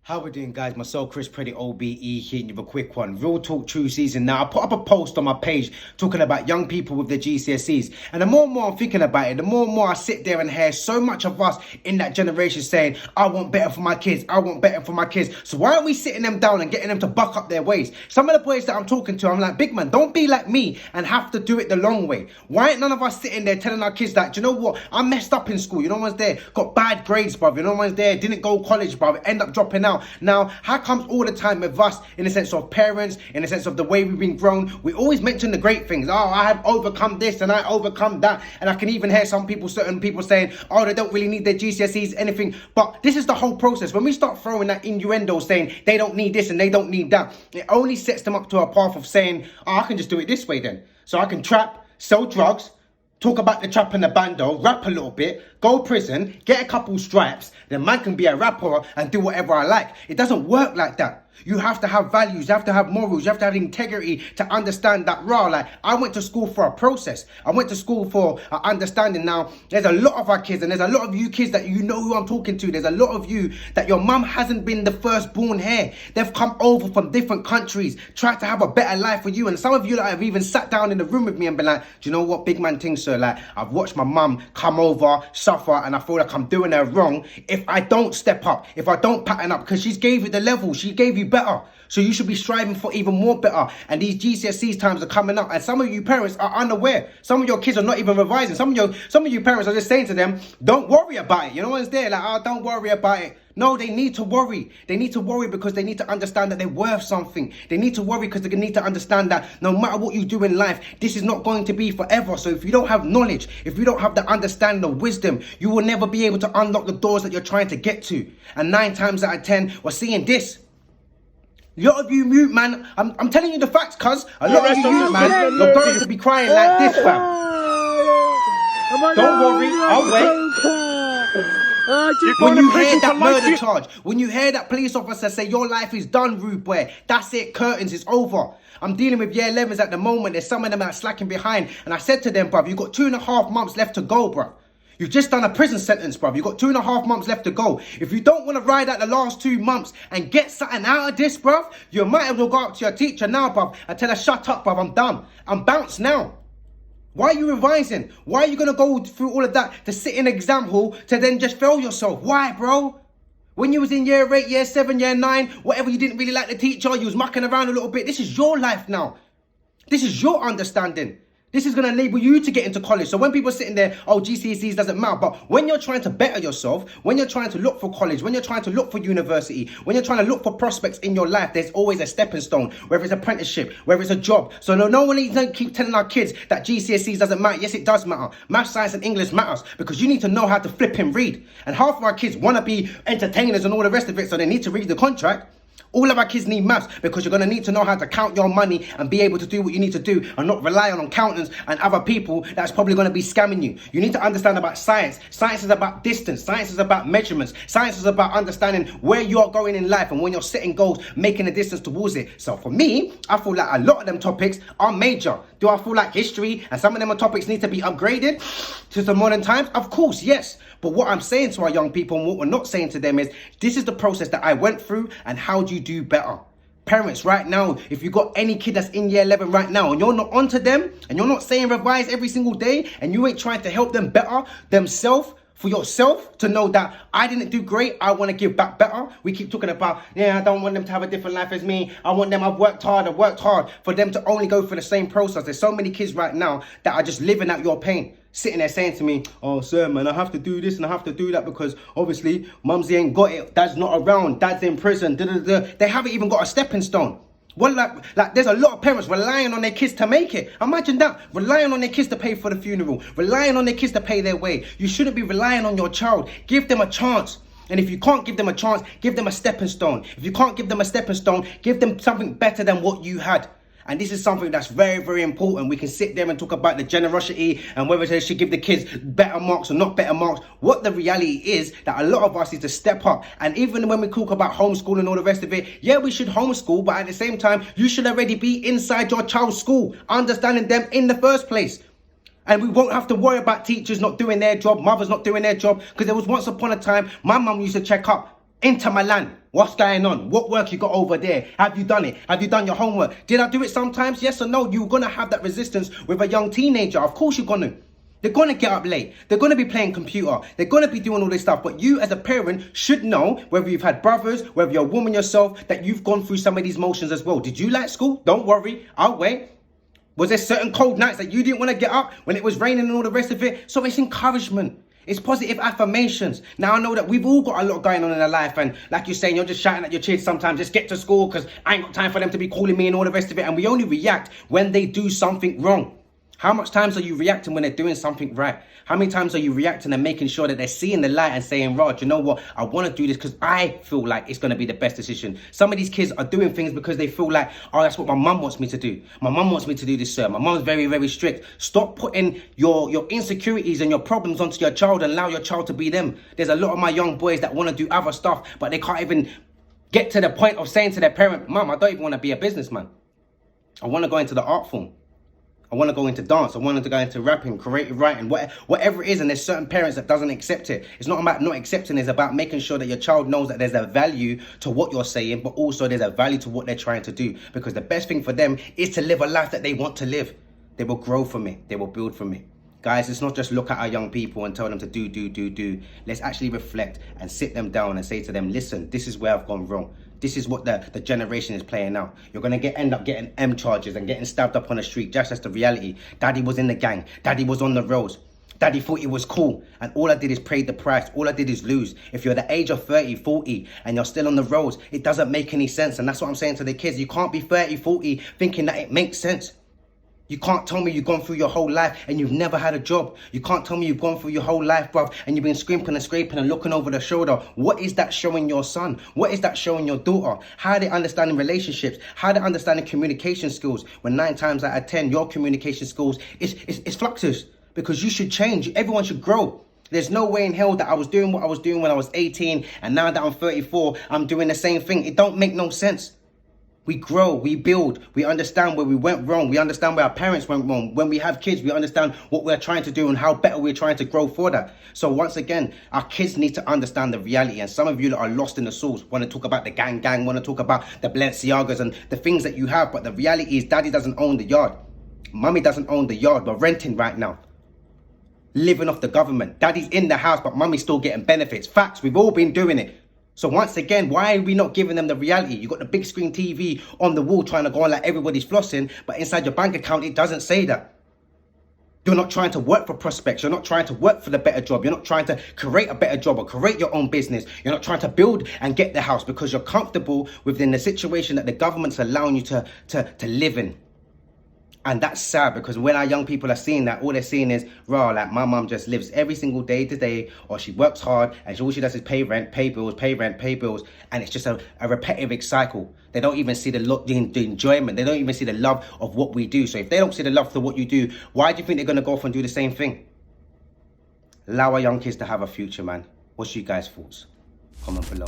How we doing, guys? Myself, Chris Pretty OBE, hitting you with a quick one. Real talk, true season. Now, I put up a post on my page talking about young people with their GCSEs. And the more and more I'm thinking about it, the more and more I sit there and hear so much of us in that generation saying, I want better for my kids. I want better for my kids. So why aren't we sitting them down and getting them to buck up their ways? Some of the boys that I'm talking to, I'm like, big man, don't be like me and have to do it the long way. Why ain't none of us sitting there telling our kids that, do you know what? I messed up in school. You know one's there, got bad grades, bruv. You know one's there, didn't go college, bruv. End up dropping out. Now, how comes all the time with us, in the sense of parents, in the sense of the way we've been grown, we always mention the great things. Oh, I have overcome this and I overcome that. And I can even hear certain people saying, oh, they don't really need their GCSEs, anything. But this is the whole process. When we start throwing that innuendo saying they don't need this and they don't need that, it only sets them up to a path of saying, oh, I can just do it this way then. So I can trap, sell drugs, talk about the trap and the bando, rap a little bit, go prison, get a couple stripes, then man can be a rapper and do whatever I like. It doesn't work like that. You have to have values, you have to have morals, you have to have integrity to understand that like, I went to school for a process. I went to school for understanding. Now, there's a lot of our kids, and there's a lot of you kids that you know who I'm talking to. There's a lot of you that your mum hasn't been the firstborn here. They've come over from different countries, tried to have a better life for you. And some of you that have even sat down in the room with me and been like, do you know what, big man thing, sir? Like, I've watched my mum come over, suffer, and I feel like I'm doing her wrong if I don't step up, if I don't pattern up, because she's gave you the level, she gave you better. So you should be striving for even more better. And these GCSE times are coming up, and some of you parents are unaware. Some of your kids are not even revising. Some of you parents are just saying to them, don't worry about it. You know what's there? Like, oh, don't worry about it. No, they need to worry. They need to worry because they need to understand that they're worth something. They need to worry because they need to understand that no matter what you do in life, this is not going to be forever. So if you don't have knowledge, if you don't have the understanding of wisdom, you will never be able to unlock the doors that you're trying to get to. And 9 times out of 10, we're seeing this. A lot of you mute, man. I'm telling you the facts, cuz. A lot of you mute, man. You're going to be crying like this, fam. Don't worry, I'll wait. When you hear that murder charge, when you hear that police officer say your life is done, rude boy, that's it, curtains, it's over. I'm dealing with year 11s at the moment. There's some of them that are slacking behind. And I said to them, bruv, you've got 2.5 months left to go, bruv. You've just done a prison sentence, bruv. You've got 2.5 months left to go. If you don't want to ride out the last 2 months and get something out of this, bruv, you might as well go up to your teacher now, bruv, and tell her, shut up, bruv, I'm done. I'm bounced now. Why are you revising? Why are you going to go through all of that to sit in exam hall to then just fail yourself? Why, bro? When you was in year 8, year 7, year 9, whatever, you didn't really like the teacher, you was mucking around a little bit. This is your life now. This is your understanding. This is going to enable you to get into college. So when people are sitting there, oh, GCSEs doesn't matter. But when you're trying to better yourself, when you're trying to look for college, when you're trying to look for university, when you're trying to look for prospects in your life, there's always a stepping stone, whether it's apprenticeship, whether it's a job. So no one needs to keep telling our kids that GCSEs doesn't matter. Yes, it does matter. Math, science, and English matters because you need to know how to flip and read. And half of our kids want to be entertainers and all the rest of it, so they need to read the contract. All of our kids need maths because you're going to need to know how to count your money and be able to do what you need to do and not rely on accountants and other people that's probably going to be scamming you. You need to understand about science. Science is about distance. Science is about measurements. Science is about understanding where you're going in life and when you're setting goals, making a distance towards it. So for me, I feel like a lot of them topics are major. Do I feel like history and some of them topics need to be upgraded to the modern times? Of course, yes. But what I'm saying to our young people and what we're not saying to them is, this is the process that I went through and how do you do better? Parents, right now, if you got any kid that's in year 11 right now and you're not onto them and you're not saying revise every single day and you ain't trying to help them better themselves, for yourself to know that I didn't do great, I want to give back better. We keep talking about, yeah, I don't want them to have a different life as me. I want them, I've worked hard for them to only go through the same process. There's so many kids right now that are just living out your pain. Sitting there saying to me, oh, sir, man, I have to do this and I have to do that because obviously mumsy ain't got it. Dad's not around. Dad's in prison. They haven't even got a stepping stone. Well, like there's a lot of parents relying on their kids to make it. Imagine that. Relying on their kids to pay for the funeral. Relying on their kids to pay their way. You shouldn't be relying on your child. Give them a chance. And if you can't give them a chance, give them a stepping stone. If you can't give them a stepping stone, give them something better than what you had. And this is something that's very, very important. We can sit there and talk about the generosity and whether they should give the kids better marks or not better marks. What the reality is that a lot of us need to step up. And even when we talk about homeschool and all the rest of it, yeah, we should homeschool, but at the same time, you should already be inside your child's school, understanding them in the first place. And we won't have to worry about teachers not doing their job, mothers not doing their job, because there was once upon a time, my mum used to check up into Milan. What's going on? What work you got over there? Have you done it? Have you done your homework? Did I do it sometimes? Yes or no? You're going to have that resistance with a young teenager. Of course you're going to. They're going to get up late. They're going to be playing computer. They're going to be doing all this stuff. But you as a parent should know, whether you've had brothers, whether you're a woman yourself, that you've gone through some of these motions as well. Did you like school? Don't worry. I'll wait. Was there certain cold nights that you didn't want to get up when it was raining and all the rest of it? So it's encouragement. It's positive affirmations. Now, I know that we've all got a lot going on in our life. And like you're saying, you're just shouting at your kids sometimes. Just get to school because I ain't got time for them to be calling me and all the rest of it. And we only react when they do something wrong. How much times are you reacting when they're doing something right? How many times are you reacting and making sure that they're seeing the light and saying, Rod, you know what? I want to do this because I feel like it's going to be the best decision. Some of these kids are doing things because they feel like, oh, that's what my mum wants me to do. My mum wants me to do this, sir. My mum's very, very strict. Stop putting your insecurities and your problems onto your child and allow your child to be them. There's a lot of my young boys that want to do other stuff, but they can't even get to the point of saying to their parent, Mum, I don't even want to be a businessman. I want to go into the art form. I want to go into dance. I want to go into rapping, creative writing, whatever it is. And there's certain parents that doesn't accept it. It's not about not accepting. It's about making sure that your child knows that there's a value to what you're saying, but also there's a value to what they're trying to do. Because the best thing for them is to live a life that they want to live. They will grow from it. They will build from it. Guys, it's not just look at our young people and tell them to do. Let's actually reflect and sit them down and say to them, listen, this is where I've gone wrong. This is what the generation is playing now. You're going to end up getting M charges and getting stabbed up on the street. Just as the reality. Daddy was in the gang. Daddy was on the roads. Daddy thought it was cool. And all I did is pay the price. All I did is lose. If you're the age of 30, 40 and you're still on the roads, it doesn't make any sense. And that's what I'm saying to the kids. You can't be 30, 40 thinking that it makes sense. You can't tell me you've gone through your whole life and you've never had a job. You can't tell me you've gone through your whole life, bruv, and you've been scrimping and scraping and looking over the shoulder. What is that showing your son? What is that showing your daughter? How are they understanding relationships? How are they understanding communication skills? When 9 times out of 10, your communication skills is fluxus. Because you should change. Everyone should grow. There's no way in hell that I was doing what I was doing when I was 18 and now that I'm 34, I'm doing the same thing. It don't make no sense. We grow, we build, we understand where we went wrong. We understand where our parents went wrong. When we have kids, we understand what we're trying to do and how better we're trying to grow for that. So once again, our kids need to understand the reality. And some of you that are lost in the sauce want to talk about the gang, want to talk about the Balenciagas and the things that you have. But the reality is daddy doesn't own the yard. Mummy doesn't own the yard. We're renting right now. Living off the government. Daddy's in the house, but mummy's still getting benefits. Facts, we've all been doing it. So once again, why are we not giving them the reality? You got the big screen TV on the wall trying to go on like everybody's flossing, but inside your bank account, it doesn't say that. You're not trying to work for prospects. You're not trying to work for the better job. You're not trying to create a better job or create your own business. You're not trying to build and get the house because you're comfortable within the situation that the government's allowing you to live in. And that's sad because when our young people are seeing that, all they're seeing is, raw, like my mum just lives every single day to day, or she works hard and all she does is pay rent, pay bills, pay rent, pay bills. And it's just a repetitive cycle. They don't even see the enjoyment. They don't even see the love of what we do. So if they don't see the love for what you do, why do you think they're going to go off and do the same thing? Allow our young kids to have a future, man. What's you guys' thoughts? Comment below.